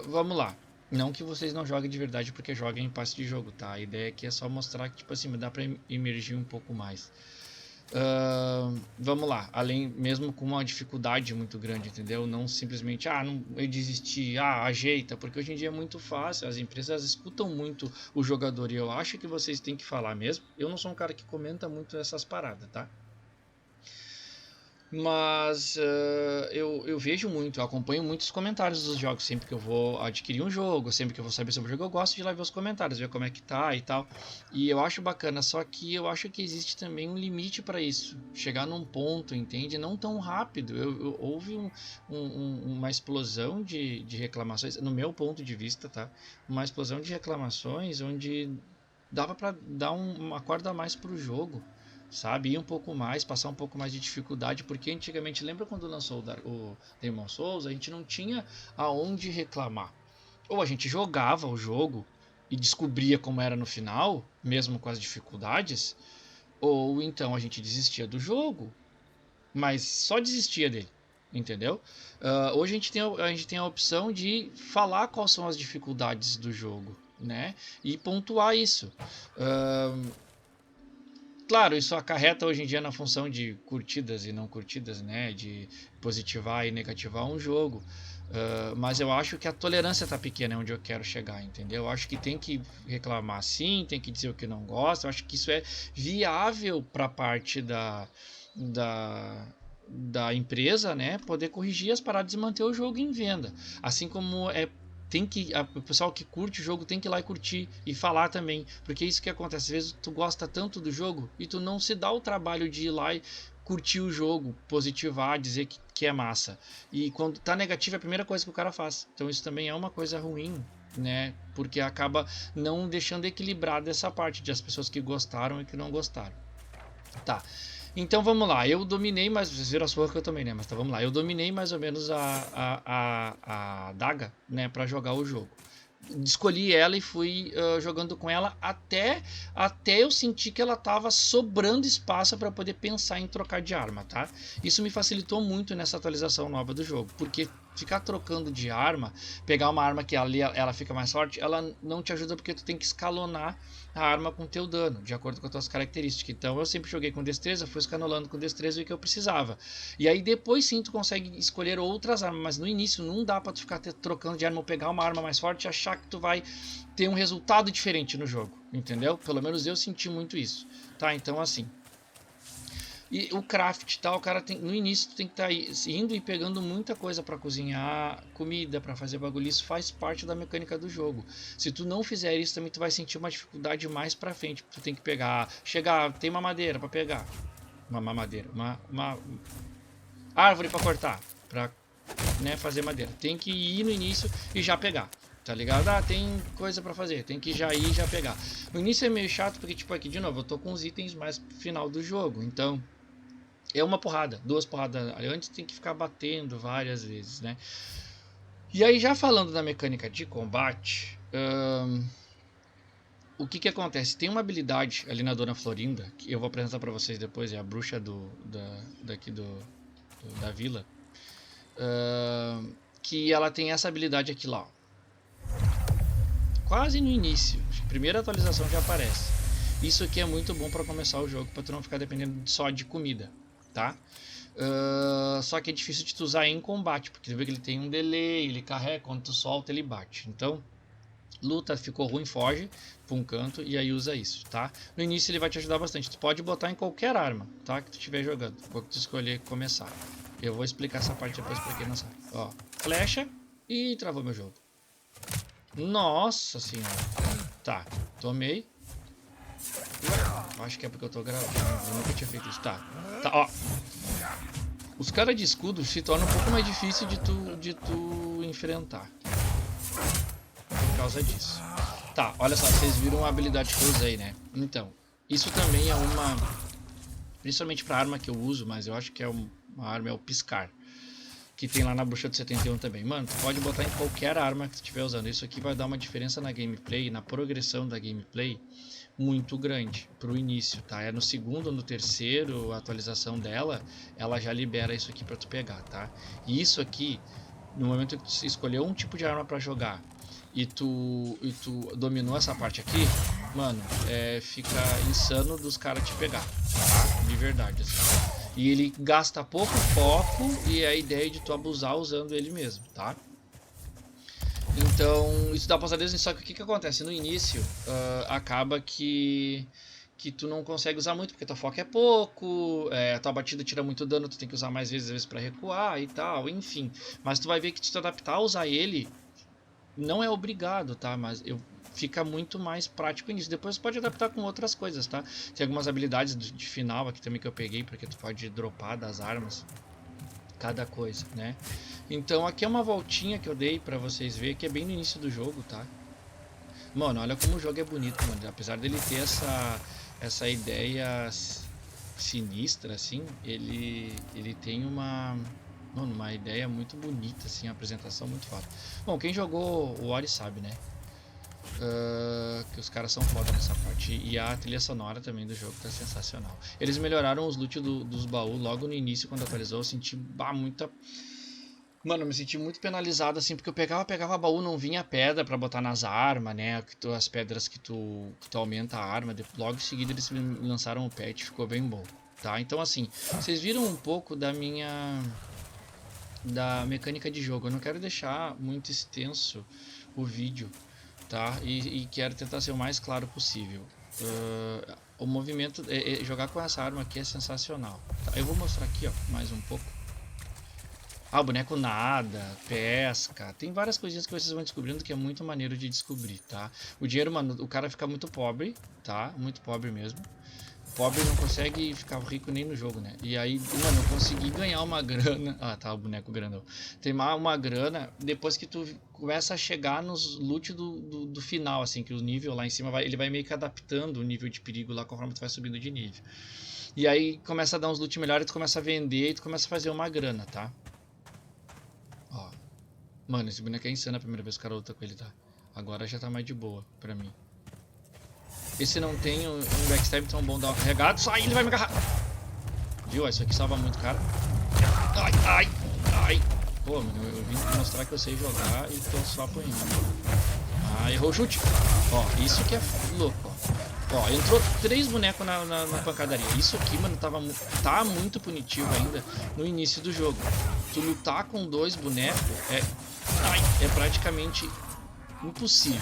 Vamos lá. Não que vocês não joguem de verdade porque joguem em passe de jogo, tá? A ideia aqui é só mostrar que, tipo assim, dá pra emergir um pouco mais. Vamos lá, além mesmo com uma dificuldade muito grande, entendeu? Não simplesmente, não, eu desisti, ajeita, porque hoje em dia é muito fácil, as empresas escutam muito o jogador e eu acho que vocês têm que falar mesmo. Eu não sou um cara que comenta muito essas paradas, tá? Mas eu vejo muito, eu acompanho muitos comentários dos jogos. Sempre que eu vou adquirir um jogo, sempre que eu vou saber sobre o jogo, eu gosto de ir lá ver os comentários, ver como é que tá e tal. E eu acho bacana, só que eu acho que existe também um limite para isso. Chegar num ponto, entende? Não tão rápido. Houve uma explosão de reclamações, no meu ponto de vista, tá? Uma explosão de reclamações onde dava para dar uma corda a mais pro jogo, sabe? Ir um pouco mais, passar um pouco mais de dificuldade, porque antigamente, lembra quando lançou o Demon's Souls, a gente não tinha aonde reclamar. Ou a gente jogava o jogo e descobria como era no final, mesmo com as dificuldades, ou então a gente desistia do jogo, mas só desistia dele, entendeu? Hoje a gente tem a opção de falar quais são as dificuldades do jogo, né? E pontuar isso. Uh, Claro, isso acarreta hoje em dia na função de curtidas e não curtidas, né? De positivar e negativar um jogo. Mas eu acho que a tolerância está pequena, é onde eu quero chegar, entendeu? Eu acho que tem que reclamar sim, tem que dizer o que não gosta. Eu acho que isso é viável para a parte da, da empresa, né? Poder corrigir as paradas e manter o jogo em venda. Assim como o pessoal que curte o jogo tem que ir lá e curtir e falar também, porque é isso que acontece. Às vezes tu gosta tanto do jogo e tu não se dá o trabalho de ir lá e curtir o jogo, positivar, dizer que é massa. E quando tá negativo é a primeira coisa que o cara faz. Então isso também é uma coisa ruim, né? Porque acaba não deixando equilibrada essa parte de as pessoas que gostaram e que não gostaram. Tá. Então vamos lá, eu dominei, mas vocês viram as forras que eu tomei, né? Mas tá, vamos lá, eu dominei mais ou menos a daga, né, pra jogar o jogo. Escolhi ela e fui jogando com ela até eu sentir que ela tava sobrando espaço para poder pensar em trocar de arma, tá? Isso me facilitou muito nessa atualização nova do jogo, porque ficar trocando de arma, pegar uma arma que ali ela fica mais forte, ela não te ajuda porque tu tem que escalonar a arma com teu dano, de acordo com as tuas características. Então eu sempre joguei com destreza, fui escalonando com destreza o que eu precisava. E aí depois sim tu consegue escolher outras armas, mas no início não dá pra tu ficar trocando de arma ou pegar uma arma mais forte e achar que tu vai ter um resultado diferente no jogo, entendeu? Pelo menos eu senti muito isso, tá? Então assim, e o craft, tá? O cara tem, no início tu tem que estar indo e pegando muita coisa para cozinhar comida, para fazer bagulho. Isso faz parte da mecânica do jogo. Se tu não fizer isso, também tu vai sentir uma dificuldade mais para frente. Tu tem que pegar, chegar, tem uma madeira para pegar, uma madeira, uma árvore para cortar, para, né, fazer madeira. Tem que ir no início e já pegar. Tá ligado? Tem coisa pra fazer, tem que já ir e já pegar. No início é meio chato porque, tipo, aqui de novo, eu tô com os itens mais pro final do jogo. Então, é uma porrada, duas porradas. Antes tem que ficar batendo várias vezes, né? E aí, já falando da mecânica de combate, o que acontece? Tem uma habilidade ali na Dona Florinda, que eu vou apresentar pra vocês depois, é a bruxa daqui da vila, que ela tem essa habilidade aqui lá, ó. Quase no início, primeira atualização já aparece. Isso aqui é muito bom para começar o jogo, para tu não ficar dependendo só de comida, tá? Só que é difícil de tu usar em combate, porque tu vê que ele tem um delay, ele carrega, quando tu solta ele bate. Então, luta, ficou ruim, foge para um canto e aí usa isso, tá? No início ele vai te ajudar bastante, tu pode botar em qualquer arma, tá? Que tu estiver jogando, quando tu escolher começar. Eu vou explicar essa parte depois para quem não sabe. Ó, flecha e travou meu jogo. Nossa senhora. Tá, tomei. Acho que é porque eu tô gravando. Eu nunca tinha feito isso. Tá, ó. Os caras de escudo se tornam um pouco mais difícil de tu enfrentar. Por causa disso. Tá, olha só, vocês viram a habilidade que eu usei, né? Então, isso também é uma... Principalmente pra arma que eu uso, mas eu acho que é uma arma, é o piscar. Que tem lá na bruxa do 71 também. Mano, tu pode botar em qualquer arma que tu estiver usando. Isso aqui vai dar uma diferença na gameplay, na progressão da gameplay, muito grande pro início, tá? É no segundo ou no terceiro atualização dela, ela já libera isso aqui pra tu pegar, tá? E isso aqui, no momento que tu escolheu um tipo de arma pra jogar e tu dominou essa parte aqui, mano, fica insano dos caras te pegar, tá? De verdade, assim. E ele gasta pouco foco e é a ideia de tu abusar usando ele mesmo, tá? Então, isso dá pra usar desde. Só que o que acontece? No início, acaba que tu não consegue usar muito, porque teu foco é pouco, a tua batida tira muito dano, tu tem que usar mais vezes, às vezes, pra recuar e tal, enfim. Mas tu vai ver que tu te adaptar a usar ele, não é obrigado, tá? Mas fica muito mais prático nisso. Depois você pode adaptar com outras coisas, tá? Tem algumas habilidades de final aqui também que eu peguei, porque tu pode dropar das armas cada coisa, né? Então aqui é uma voltinha que eu dei pra vocês verem, que é bem no início do jogo, tá? Mano, olha como o jogo é bonito, mano. Apesar dele ter essa ideia sinistra, assim, ele tem uma ideia muito bonita, assim, a apresentação muito foda. Bom, quem jogou o Ori sabe, né? Que os caras são foda nessa parte. E a trilha sonora também do jogo tá sensacional. Eles melhoraram os loot dos baús logo no início, quando atualizou. Eu senti muita. Mano, eu me senti muito penalizado assim, porque eu pegava baú, não vinha pedra pra botar nas armas, né? As pedras que tu aumenta a arma. Logo em seguida eles lançaram o patch, ficou bem bom, tá? Então assim, vocês viram um pouco da mecânica de jogo. Eu não quero deixar muito extenso o vídeo, tá? E quero tentar ser o mais claro possível. O movimento, jogar com essa arma aqui é sensacional, tá? Eu vou mostrar aqui, ó, mais um pouco. O boneco nada, pesca, tem várias coisinhas que vocês vão descobrindo que é muito maneiro de descobrir, tá? O dinheiro, mano, o cara fica muito pobre, tá? Muito pobre mesmo. Pobre não consegue ficar rico nem no jogo, né? E aí, mano, eu consegui ganhar uma grana. Ah, tá, o boneco grandão. Tem uma grana depois que tu começa a chegar nos loot do final, assim, que o nível lá em cima ele vai meio que adaptando o nível de perigo lá conforme tu vai subindo de nível. E aí começa a dar uns loot melhores, tu começa a vender e tu começa a fazer uma grana, tá? Ó. Mano, esse boneco é insano a primeira vez que o cara luta com ele, tá? Agora já tá mais de boa pra mim. Esse não tem um backstab tão bom, dá uma carregada, sai, ele vai me agarrar. Viu? Isso aqui salva muito, cara. Ai, ai, ai. Pô, mano, eu vim mostrar que eu sei jogar e tô só apanhando. Ah, errou o chute. Ó, isso que é louco, ó. Ó, entrou 3 bonecos na pancadaria. Isso aqui, mano, tá muito punitivo ainda no início do jogo. Tu lutar com 2 bonecos é praticamente impossível.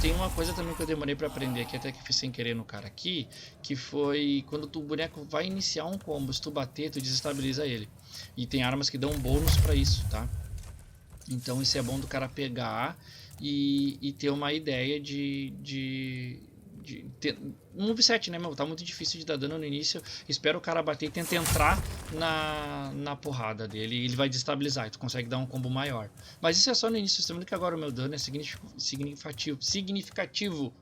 Tem uma coisa também que eu demorei pra aprender aqui, até que fiz sem querer no cara aqui, que foi quando o boneco vai iniciar um combo, se tu bater, tu desestabiliza ele. E tem armas que dão bônus pra isso, tá? Então isso é bom do cara pegar e ter uma ideia de ter um moveset, né, meu? Tá muito difícil de dar dano no início. Espera o cara bater e tenta entrar na porrada dele e ele vai desestabilizar e tu consegue dar um combo maior. Mas isso é só no início, você vendo que agora o meu dano é significativo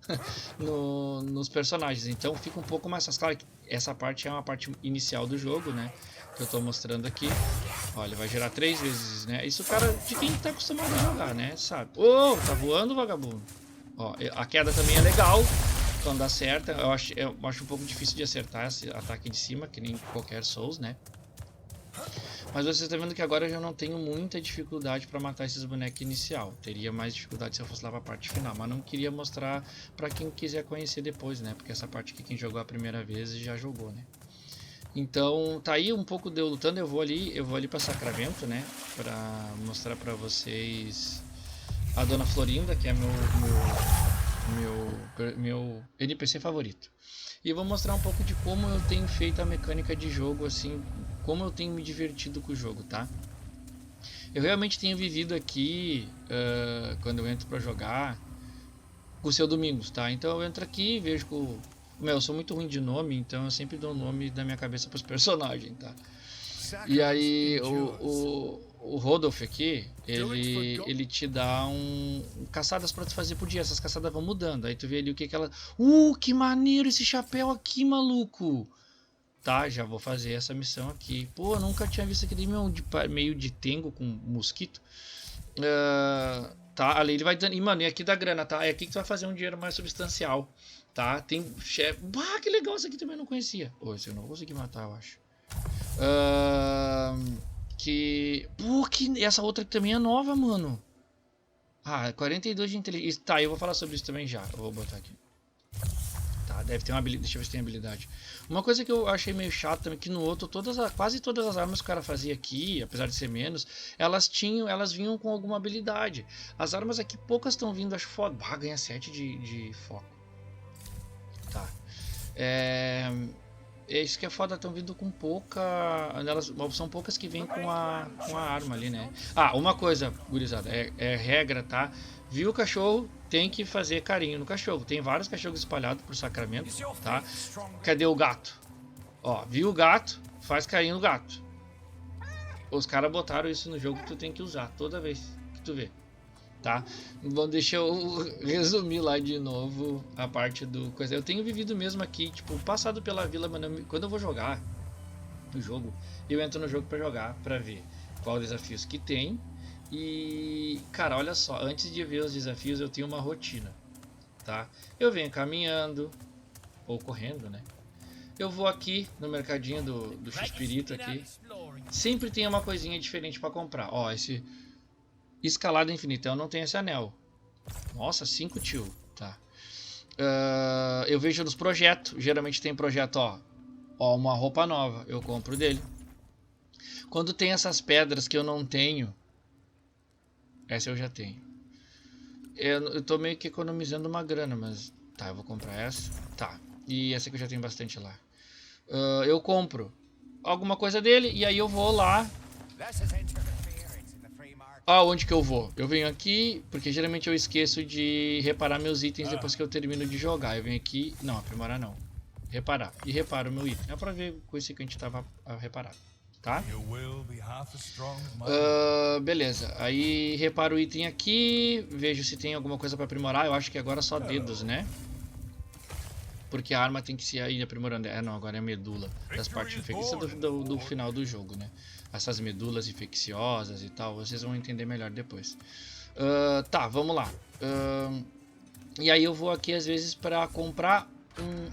nos personagens. Então fica um pouco mais fácil. Claro que essa parte é uma parte inicial do jogo, né? Que eu tô mostrando aqui. Olha, ele vai gerar 3 vezes, né? Isso, cara, de quem tá acostumado a jogar, né? Sabe? Oh, tá voando, vagabundo. Ó, a queda também é legal. Quando acerta, eu acho um pouco difícil de acertar esse ataque de cima, que nem qualquer Souls, né? Mas vocês estão vendo que agora eu já não tenho muita dificuldade para matar esses bonecos inicial. Teria mais dificuldade se eu fosse lá para a parte final, mas não queria mostrar para quem quiser conhecer depois, né? Porque essa parte aqui quem jogou a primeira vez já jogou, né? Então, tá aí um pouco de eu lutando, eu vou ali para Sacramento, né? Para mostrar para vocês a Dona Florinda, que é meu NPC favorito. E eu vou mostrar um pouco de como eu tenho feito a mecânica de jogo, assim, como eu tenho me divertido com o jogo, tá? Eu realmente tenho vivido aqui, quando eu entro pra jogar, com o Seu Domingos, tá? Então eu entro aqui e vejo que eu sou muito ruim de nome, então eu sempre dou o nome da minha cabeça pros personagens, tá? E aí o Rodolph aqui, ele te dá caçadas pra tu fazer por dia. Essas caçadas vão mudando. Aí tu vê ali o que ela... que maneiro esse chapéu aqui, maluco! Tá, já vou fazer essa missão aqui. Pô, nunca tinha visto aquele meio de tengo com mosquito. Tá, ali ele vai dando... E, mano, e aqui dá grana, tá? É aqui que tu vai fazer um dinheiro mais substancial. Tá, tem chefe... que legal, esse aqui também eu não conhecia. Esse eu não consegui matar, eu acho. Que essa outra aqui também é nova, mano. 42 de inteligência. Tá, eu vou falar sobre isso também já. Eu vou botar aqui. Tá, deve ter uma habilidade. Deixa eu ver se tem habilidade. Uma coisa que eu achei meio chato também, que no outro, quase todas as armas que o cara fazia aqui, apesar de ser menos, elas vinham com alguma habilidade. As armas aqui, poucas estão vindo, acho foda. Ah, ganha 7 de foco. Tá. Isso que é foda, estão vindo com pouca. São poucas que vêm com a arma ali, né? Ah, uma coisa, gurizada, é regra, tá? Viu o cachorro, tem que fazer carinho no cachorro. Tem vários cachorros espalhados por Sacramento, tá? Cadê o gato? Ó, viu o gato, faz carinho no gato. Os caras botaram isso no jogo que tu tem que usar toda vez que tu vê, tá? Bom, deixa eu resumir lá de novo a parte do coisa. Eu tenho vivido mesmo aqui, tipo, passado pela vila, mano. Quando eu vou jogar o jogo, eu entro no jogo pra jogar, pra ver qual desafios que tem. E, cara, olha só, antes de ver os desafios eu tenho uma rotina, tá? Eu venho caminhando, ou correndo, né? Eu vou aqui no mercadinho do X-Pirito aqui. Sempre tem uma coisinha diferente pra comprar. Ó, esse escalada infinita, eu não tenho esse anel. Nossa, 5 tio, tá. Eu vejo nos projetos, geralmente tem projeto, ó, uma roupa nova, eu compro dele. Quando tem essas pedras que eu não tenho, essa eu já tenho. Eu tô meio que economizando uma grana, mas tá, eu vou comprar essa, tá. E essa que eu já tenho bastante lá. Eu compro alguma coisa dele e aí eu vou lá. Onde que eu vou? Eu venho aqui, porque geralmente eu esqueço de reparar meus itens depois que eu termino de jogar. Eu venho aqui, não, aprimorar não. Reparar. E reparo o meu item. É pra ver com isso que a gente tava a reparar, tá? Beleza. Aí reparo o item aqui, vejo se tem alguma coisa pra aprimorar. Eu acho que agora é só dedos, né? Porque a arma tem que se ir aprimorando. Não, agora é a medula. Das partes infecciosas do final do jogo, né? Essas medulas infecciosas e tal, vocês vão entender melhor depois. Tá, vamos lá. E aí eu vou aqui às vezes para comprar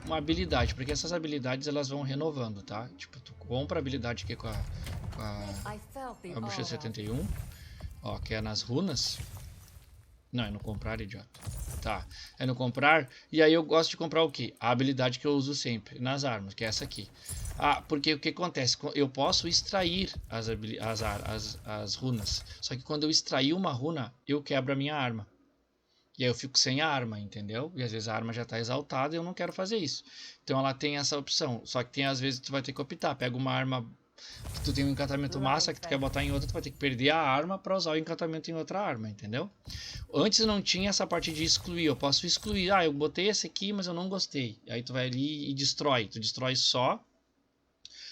uma habilidade, porque essas habilidades elas vão renovando, tá? Tipo, tu compra a habilidade aqui com a bucha 71, ó, que é nas runas. Não, é no comprar, idiota. Tá, é no comprar. E aí eu gosto de comprar o que? A habilidade que eu uso sempre nas armas, que é essa aqui. Porque o que acontece? Eu posso extrair as runas. Só que quando eu extrair uma runa, eu quebro a minha arma. E aí eu fico sem a arma, entendeu? E às vezes a arma já está exaltada e eu não quero fazer isso. Então ela tem essa opção. Só que tem às vezes tu vai ter que optar. Pega uma arma que tu tem um encantamento massa que tu quer botar em outra, tu vai ter que perder a arma para usar o encantamento em outra arma, entendeu? Antes não tinha essa parte de excluir. Eu posso excluir. Eu botei esse aqui, mas eu não gostei. Aí tu vai ali e destrói. Tu destrói só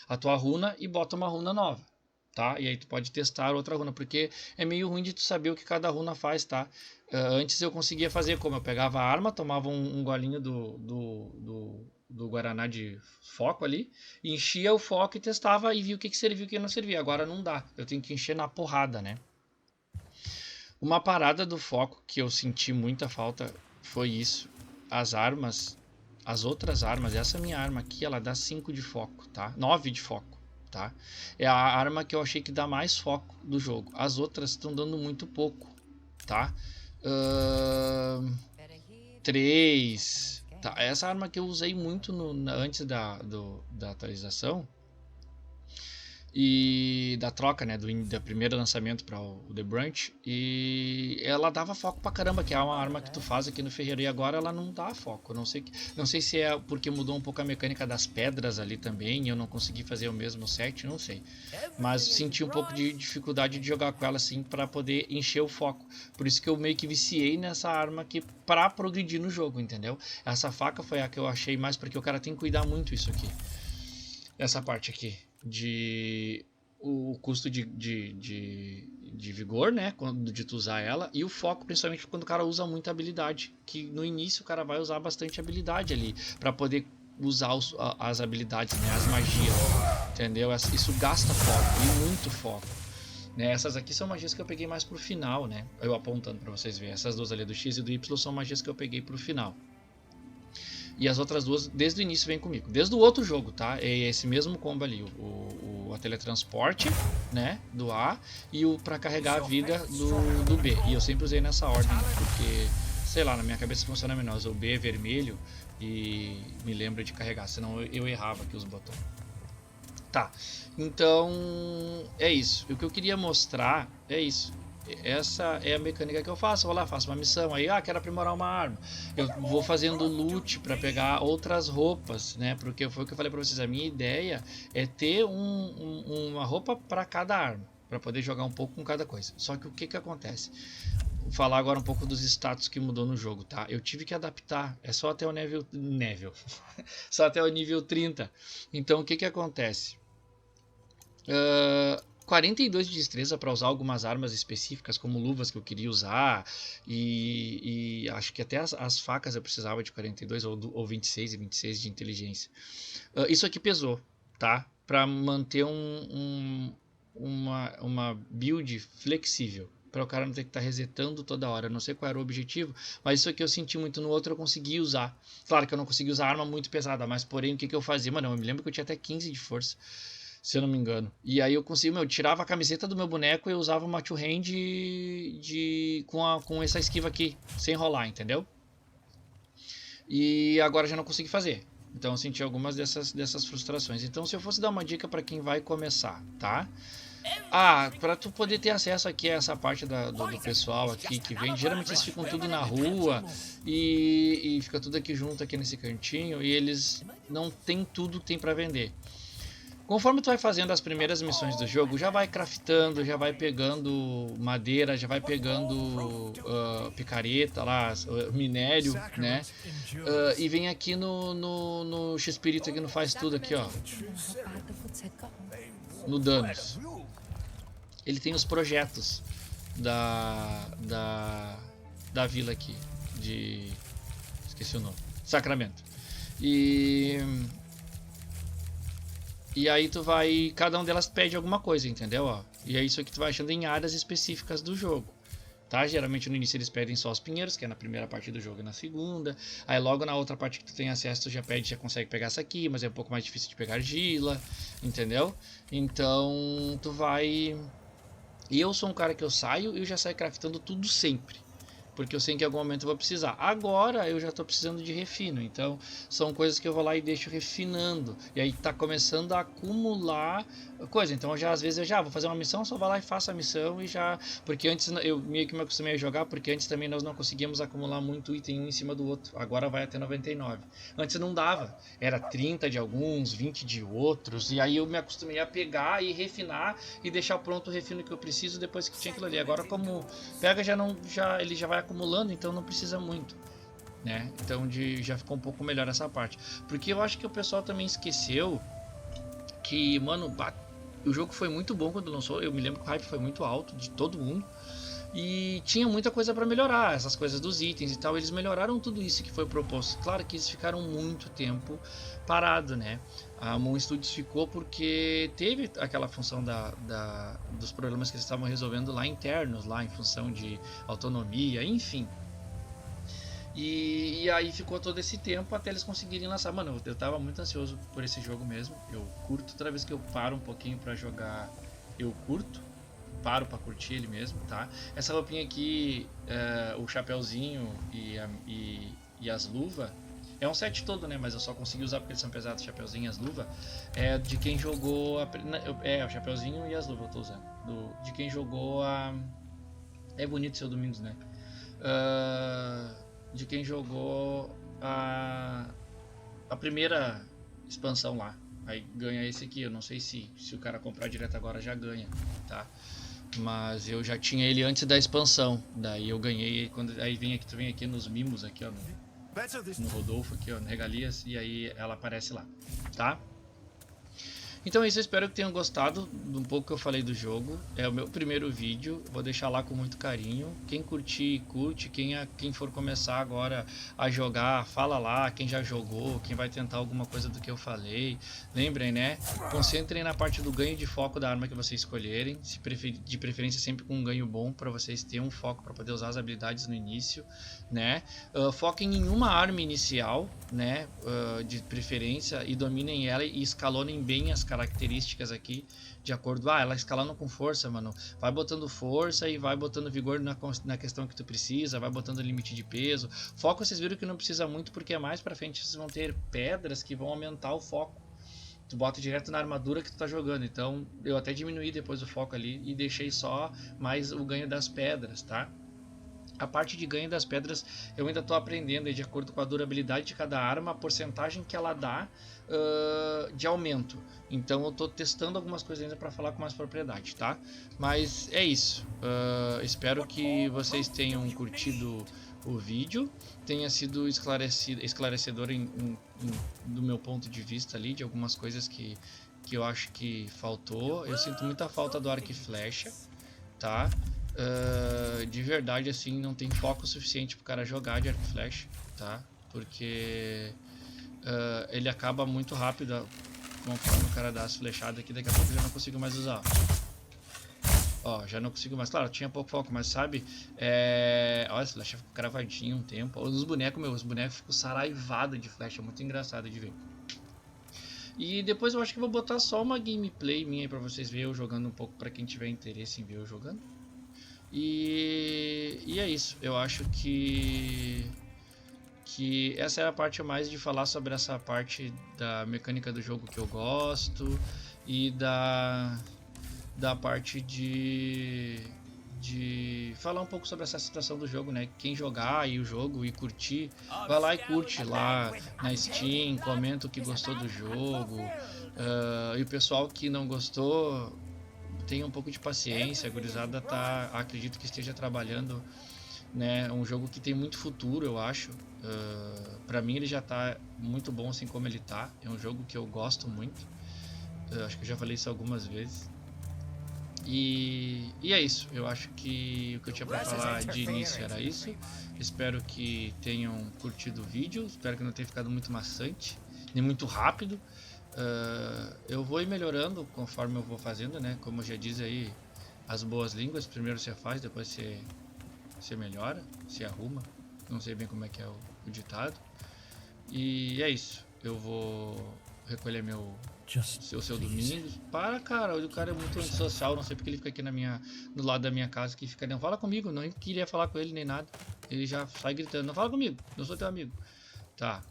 a tua runa e bota uma runa nova, tá? E aí tu pode testar outra runa, porque é meio ruim de tu saber o que cada runa faz, tá? Antes eu conseguia fazer como? Eu pegava a arma, tomava um golinho do Guaraná de foco ali, enchia o foco e testava e via o que servia e o que não servia. Agora não dá, eu tenho que encher na porrada, né? Uma parada do foco que eu senti muita falta foi isso. As armas, as outras armas, essa minha arma aqui, ela dá 5 de foco, tá? 9 de foco, tá? É a arma que eu achei que dá mais foco do jogo. As outras estão dando muito pouco, tá? 3. Tá, essa arma que eu usei muito antes da atualização e da troca, né, do primeiro lançamento para o The Branch, e ela dava foco pra caramba, que é uma arma que tu faz aqui no ferreiro, e agora ela não dá foco. Não sei se é porque mudou um pouco a mecânica das pedras ali também, e eu não consegui fazer o mesmo set, não sei, mas senti um pouco de dificuldade de jogar com ela assim para poder encher o foco. Por isso que eu meio que viciei nessa arma aqui para progredir no jogo, entendeu? Essa faca foi a que eu achei mais, porque o cara tem que cuidar muito isso aqui, essa parte aqui de o custo de vigor, né, de tu usar ela, e o foco, principalmente quando o cara usa muita habilidade, que no início o cara vai usar bastante habilidade ali para poder usar as habilidades, né, as magias, entendeu? Isso gasta foco, e muito foco, né? Essas aqui são magias que eu peguei mais pro final, né, eu apontando para vocês verem. Essas duas ali do X e do Y são magias que eu peguei pro final. E as outras duas, desde o início, vem comigo. Desde o outro jogo, tá? É esse mesmo combo ali. O teletransporte, né? Do A. E o pra carregar a vida do B. E eu sempre usei nessa ordem, porque sei lá, na minha cabeça funciona menos. O B é vermelho e me lembra de carregar, senão eu errava aqui os botões. Tá, então é isso. O que eu queria mostrar é isso. Essa é a mecânica que eu faço. Vou lá, faço uma missão, aí quero aprimorar uma arma. Eu vou fazendo loot para pegar outras roupas, né? Porque foi o que eu falei para vocês. A minha ideia é ter uma roupa para cada arma, para poder jogar um pouco com cada coisa. Só que o que acontece? Vou falar agora um pouco dos status que mudou no jogo, tá? Eu tive que adaptar, é só até o nível só até o nível 30. Então o que acontece? 42 de destreza para usar algumas armas específicas, como luvas que eu queria usar, e acho que até as facas eu precisava de 42 ou 26 e 26 de inteligência. Isso aqui pesou, tá? Para manter uma build flexível, para o cara não ter que estar resetando toda hora. Eu não sei qual era o objetivo, mas isso aqui eu senti muito. No outro eu consegui usar. Claro que eu não consegui usar arma muito pesada, mas porém o que eu fazia? Mano, eu me lembro que eu tinha até 15 de força, se eu não me engano. E aí eu consigo, eu tirava a camiseta do meu boneco e eu usava uma two-hand com essa esquiva aqui, sem rolar, entendeu? E agora já não consegui fazer. Então eu senti algumas dessas frustrações. Então se eu fosse dar uma dica para quem vai começar, tá? Para tu poder ter acesso aqui a essa parte do pessoal aqui que vem, geralmente eles ficam tudo na rua e fica tudo aqui junto aqui nesse cantinho e eles não tem tudo tem para vender. Conforme tu vai fazendo as primeiras missões do jogo, já vai craftando, já vai pegando madeira, já vai pegando picareta lá, minério, né? E vem aqui no X-Espírito aqui no faz tudo aqui, ó. No Danos. Ele tem os projetos da vila aqui, esqueci o nome, Sacramento. E aí tu vai, cada uma delas pede alguma coisa, entendeu? Ó, e é isso que tu vai achando em áreas específicas do jogo, tá? Geralmente no início eles pedem só os pinheiros, que é na primeira parte do jogo e na segunda. Aí logo na outra parte que tu tem acesso, tu já consegue pegar essa aqui, mas é um pouco mais difícil de pegar argila, entendeu? Então tu vai... E eu sou um cara que eu saio e eu já saio craftando tudo sempre, porque eu sei que em algum momento eu vou precisar. Agora eu já estou precisando de refino, então são coisas que eu vou lá e deixo refinando. E aí tá começando a acumular coisa. Então às vezes eu já vou fazer uma missão, só vou lá e faço a missão e já... Porque antes eu meio que me acostumei a jogar, porque antes também nós não conseguíamos acumular muito item um em cima do outro. Agora vai até 99. Antes não dava. Era 30 de alguns, 20 de outros. E aí eu me acostumei a pegar e refinar e deixar pronto o refino que eu preciso depois que tinha aquilo ali. Agora como pega ele já vai acumulando, então não precisa muito, né? Então já ficou um pouco melhor essa parte, porque eu acho que o pessoal também esqueceu que, mano, o jogo foi muito bom quando lançou. Eu me lembro que o hype foi muito alto de todo mundo e tinha muita coisa para melhorar, essas coisas dos itens e tal. Eles melhoraram tudo isso que foi proposto. Claro que eles ficaram muito tempo parado, né? A Moon Studios ficou porque teve aquela função dos problemas que eles estavam resolvendo lá internos, lá em função de autonomia, enfim. E aí ficou todo esse tempo até eles conseguirem lançar. Mano, eu tava muito ansioso por esse jogo mesmo. Eu curto, toda vez que eu paro um pouquinho pra jogar, eu curto. Paro pra curtir ele mesmo, tá? Essa roupinha aqui, o chapéuzinho e as luvas, é um set todo, né? Mas eu só consegui usar porque eles são pesados, o chapéuzinho e as luvas. É de quem jogou o chapéuzinho e as luvas eu tô usando. De quem jogou a... É bonito seu Domingos, né? De quem jogou a primeira expansão lá. Aí ganha esse aqui. Eu não sei se o cara comprar direto agora já ganha, tá? Mas eu já tinha ele antes da expansão. Daí eu ganhei. Aí tu vem aqui nos mimos aqui, ó, no Rodolfo aqui, ó, no Regalias, e aí ela aparece lá, tá? Então é isso, eu espero que tenham gostado de um pouco que eu falei do jogo. É o meu primeiro vídeo, vou deixar lá com muito carinho. Quem curtir, curte. Quem for começar agora a jogar, fala lá. Quem já jogou, quem vai tentar alguma coisa do que eu falei. Lembrem, né? Concentrem na parte do ganho de foco da arma que vocês escolherem. De preferência sempre com um ganho bom, para vocês terem um foco para poder usar as habilidades no início, né? Foquem em uma arma inicial, né? De preferência, e dominem ela e escalonem bem as características aqui de acordo. Ela escalando com força, mano. Vai botando força e vai botando vigor na questão que tu precisa, vai botando limite de peso. Foco vocês viram que não precisa muito, porque mais pra frente vocês vão ter pedras que vão aumentar o foco. Tu bota direto na armadura que tu tá jogando. Então eu até diminuí depois o foco ali e deixei só mais o ganho das pedras, tá? A parte de ganho das pedras eu ainda estou aprendendo de acordo com a durabilidade de cada arma, a porcentagem que ela dá de aumento. Então eu estou testando algumas coisas ainda para falar com mais propriedade, tá? Mas é isso. Espero que vocês tenham curtido o vídeo, tenha sido esclarecedor do meu ponto de vista ali, de algumas coisas que eu acho que faltou. Eu sinto muita falta do arco e flecha, tá? De verdade, assim, não tem foco suficiente pro cara jogar de arco e flecha, tá? Porque ele acaba muito rápido conforme o cara dá as flechadas aqui. Daqui a pouco eu já não consigo mais usar. Ó, já não consigo mais. Claro, tinha pouco foco, mas sabe? Olha, essa flecha ficou cravadinha um tempo. Os bonecos, os bonecos ficam saraivados de flecha. Muito engraçado de ver. E depois eu acho que vou botar só uma gameplay minha aí pra vocês verem eu jogando um pouco, pra quem tiver interesse em ver eu jogando. E é isso, eu acho que essa é a parte mais de falar sobre essa parte da mecânica do jogo que eu gosto e da parte de falar um pouco sobre essa situação do jogo, né? Quem jogar aí o jogo e curtir, vai lá e curte lá na Steam, comenta o que gostou do jogo, e o pessoal que não gostou, tenha um pouco de paciência, a gurizada acredito que esteja trabalhando, né, um jogo que tem muito futuro, eu acho. Pra mim ele já tá muito bom assim como ele tá, é um jogo que eu gosto muito, acho que eu já falei isso algumas vezes. E é isso, eu acho que o que eu tinha pra falar de início era isso. Espero que tenham curtido o vídeo, espero que não tenha ficado muito maçante, nem muito rápido. Eu vou ir melhorando conforme eu vou fazendo, né? Como já diz aí as boas línguas, primeiro você faz, depois você melhora, você arruma. Não sei bem como é que é o ditado. E é isso, eu vou recolher o seu domingo. Para, cara, o cara é muito antissocial, não sei porque ele fica aqui do lado da minha casa, que fica, não fala comigo, não queria falar com ele nem nada. Ele já sai gritando, não fala comigo, não sou teu amigo. Tá,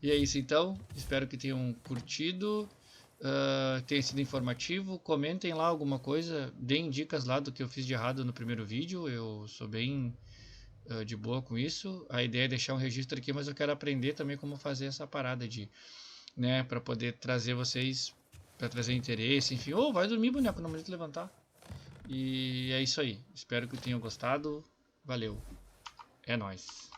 e é isso então, espero que tenham curtido, tenha sido informativo, comentem lá alguma coisa, deem dicas lá do que eu fiz de errado no primeiro vídeo, eu sou bem de boa com isso, a ideia é deixar um registro aqui, mas eu quero aprender também como fazer essa parada né, para poder trazer vocês, para trazer interesse, enfim, vai dormir boneco, não precisa levantar, e é isso aí, espero que tenham gostado, valeu, é nóis.